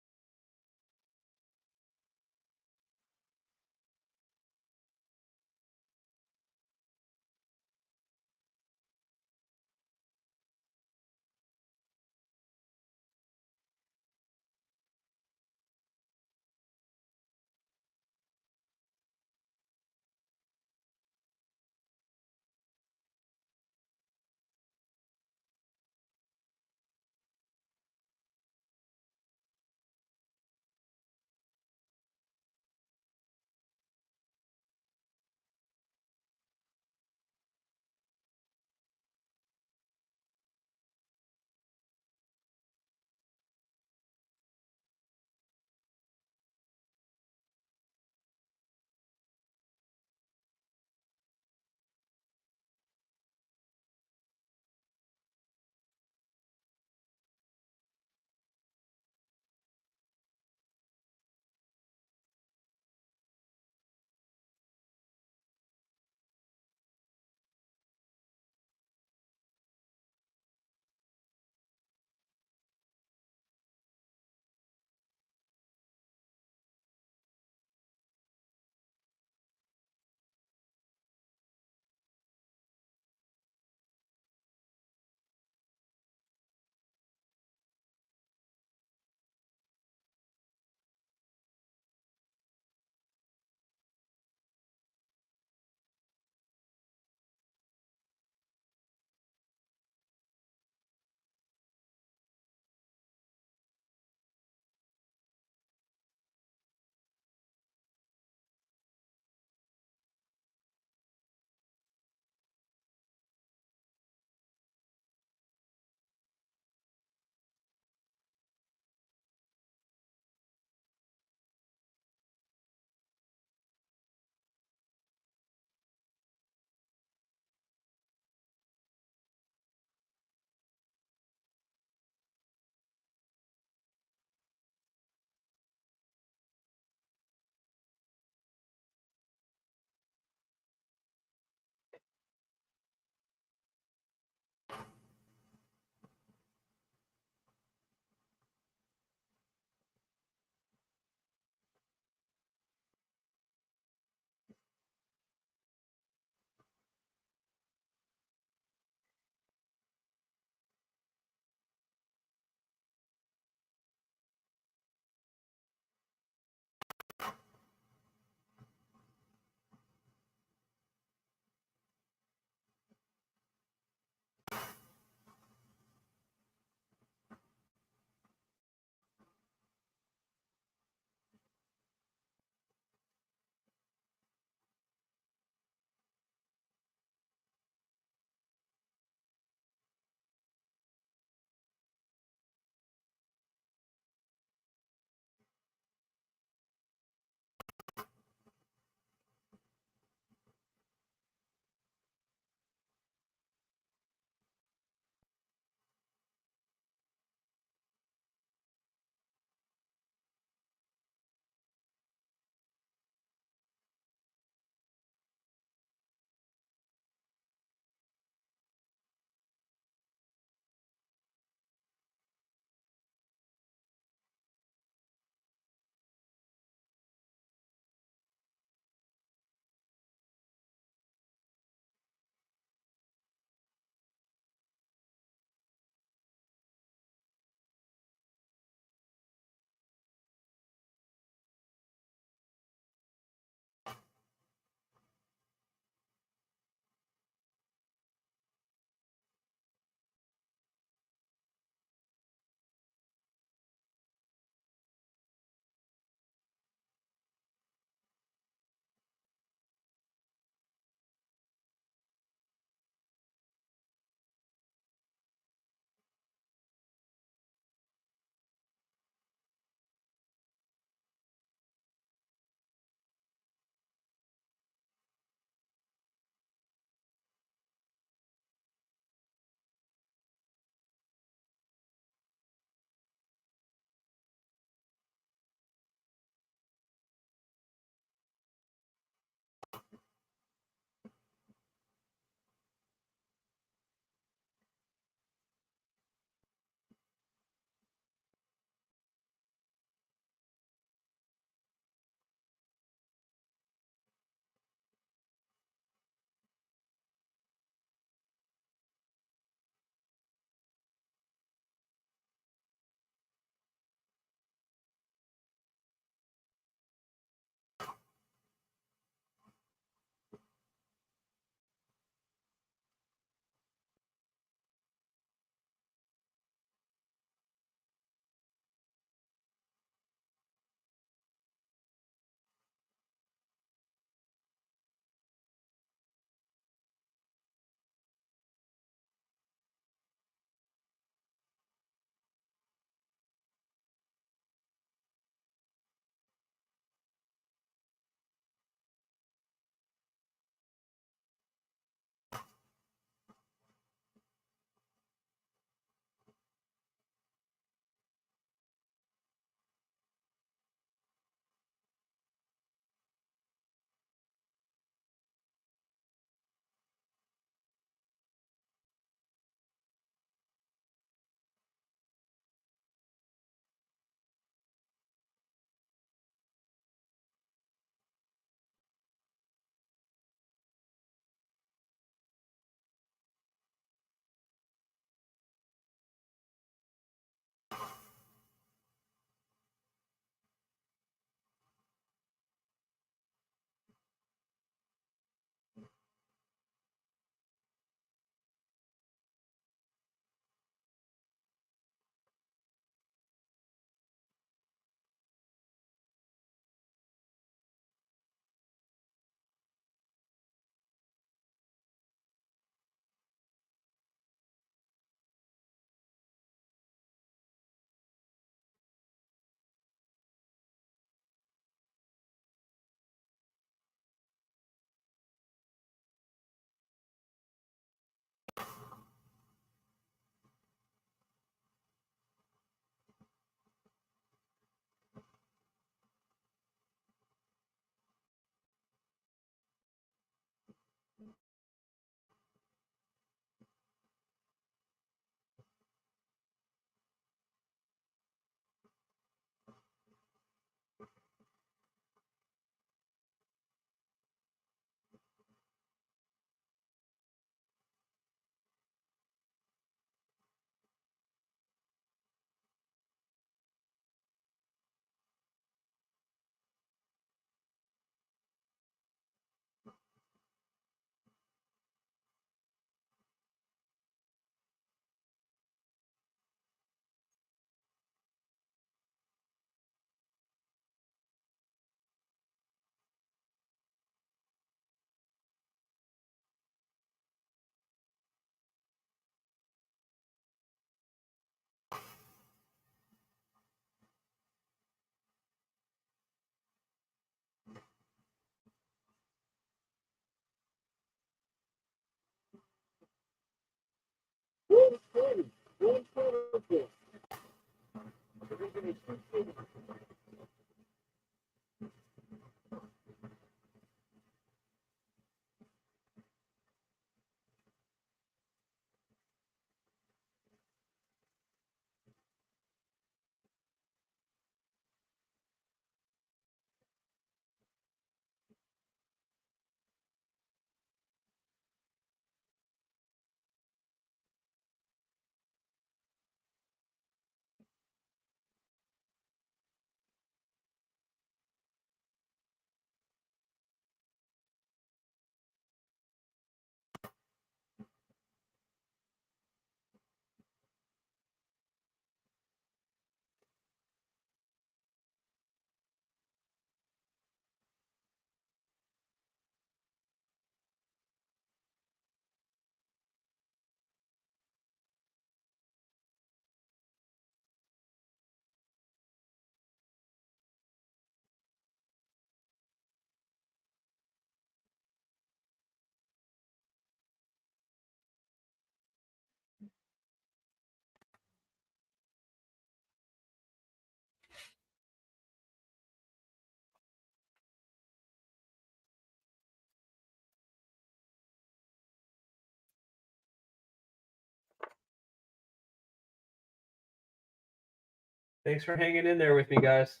Thanks for hanging in there with me, guys.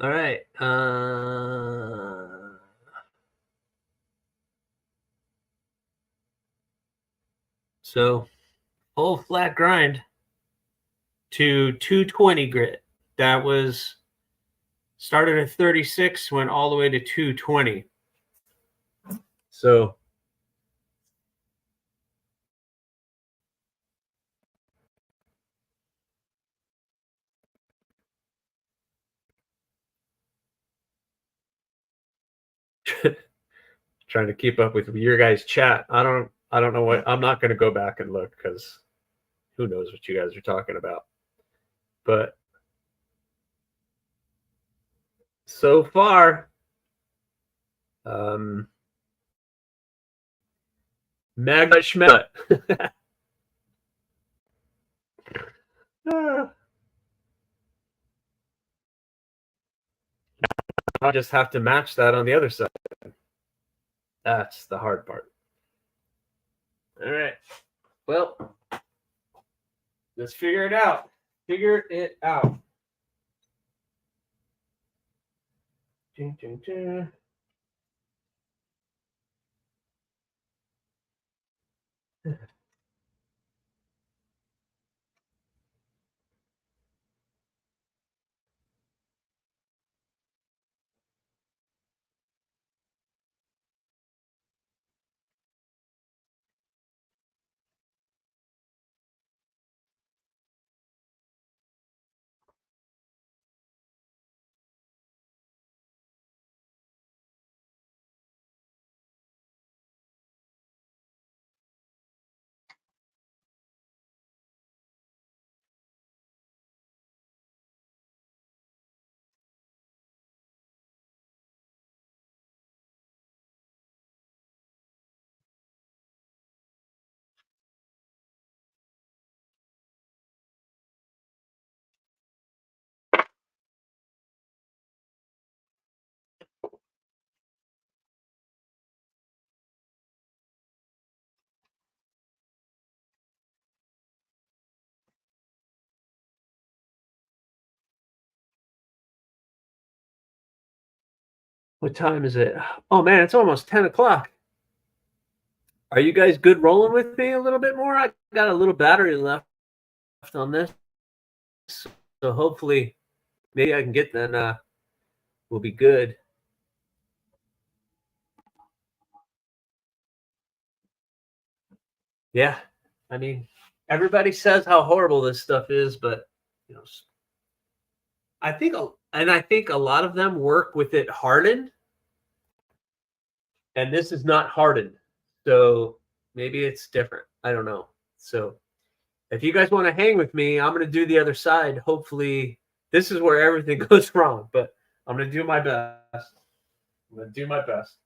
All right. So full flat grind to 220 grit. That was started at 36, went all the way to 220. So trying to keep up with your guys' chat. I don't know what. I'm not going to go back and look because who knows what you guys are talking about. But so far, Magna Schmidt. I'll just have to match that on the other side. That's the hard part. All right. Well, let's figure it out. Figure it out. Dun, dun, dun. What time is it? Oh man, it's almost 10 o'clock. Are you guys good rolling with me a little bit more? I got a little battery left on this. So hopefully maybe I can get then we'll be good. Yeah. I mean, everybody says how horrible this stuff is, but you know, I think a lot of them work with it hardened, and this is not hardened. So maybe it's different. I don't know. So if you guys want to hang with me, I'm going to do the other side. Hopefully this is where everything goes wrong, but I'm going to do my best. I'm going to do my best.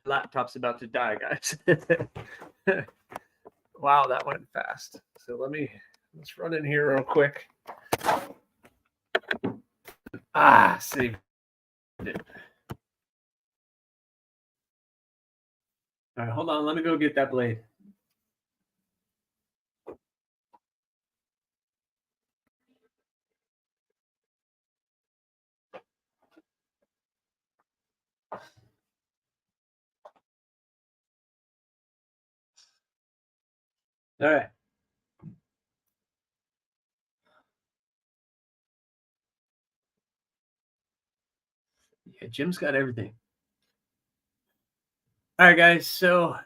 Laptop's about to die, guys. Wow, that went fast. So let's run in here real quick. Saved it. All right, hold on. Let me go get that blade. All right. Yeah, Jim's got everything. All right, guys. So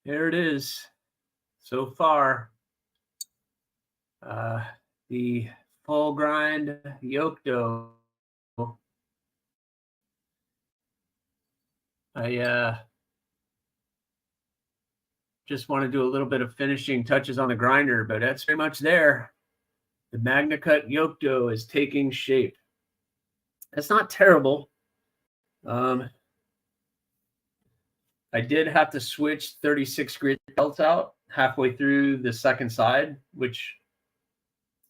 there it is. So far, the full grind yoke dough. I just want to do a little bit of finishing touches on the grinder, but that's pretty much there. The MagnaCut yoke dough is taking shape. That's not terrible. I did have to switch 36 grit belts out halfway through the second side, which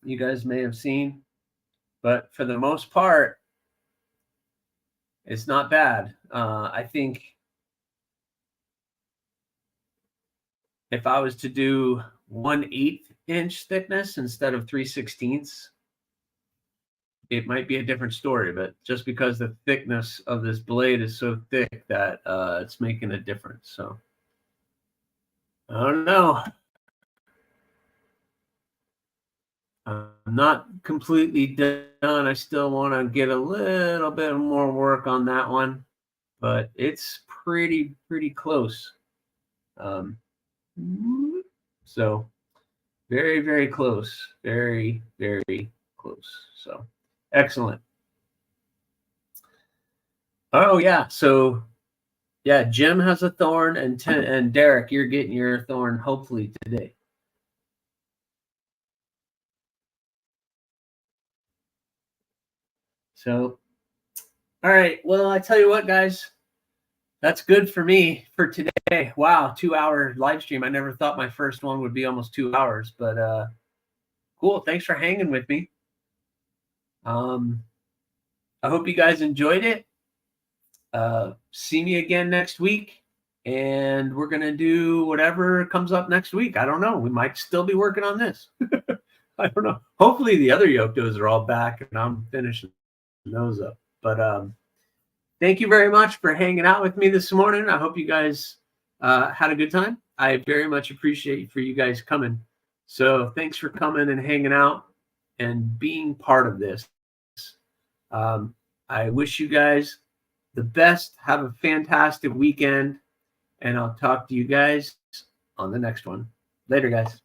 you guys may have seen. But for the most part, it's not bad. I think if I was to do 1/8 inch thickness instead of 3/16, it might be a different story. But just because the thickness of this blade is so thick that it's making a difference. So I don't know. I'm not completely done. I still want to get a little bit more work on that one, but it's pretty close. So very, very close. Very, very close. So excellent. Oh yeah. So yeah, Jim has a thorn, and Derek, you're getting your thorn hopefully today. So, all right. Well, I tell you what, guys, that's good for me for today. Wow, 2-hour live stream. I never thought my first one would be almost 2 hours, but cool. Thanks for hanging with me. I hope you guys enjoyed it. See me again next week, and we're gonna do whatever comes up next week. I don't know. We might still be working on this. I don't know. Hopefully the other yoke doughs are all back and I'm finishing those up. But thank you very much for hanging out with me this morning. I hope you guys had a good time. I very much appreciate for you guys coming. So thanks for coming and hanging out and being part of this. I wish you guys the best. Have a fantastic weekend, and I'll talk to you guys on the next one. Later, guys.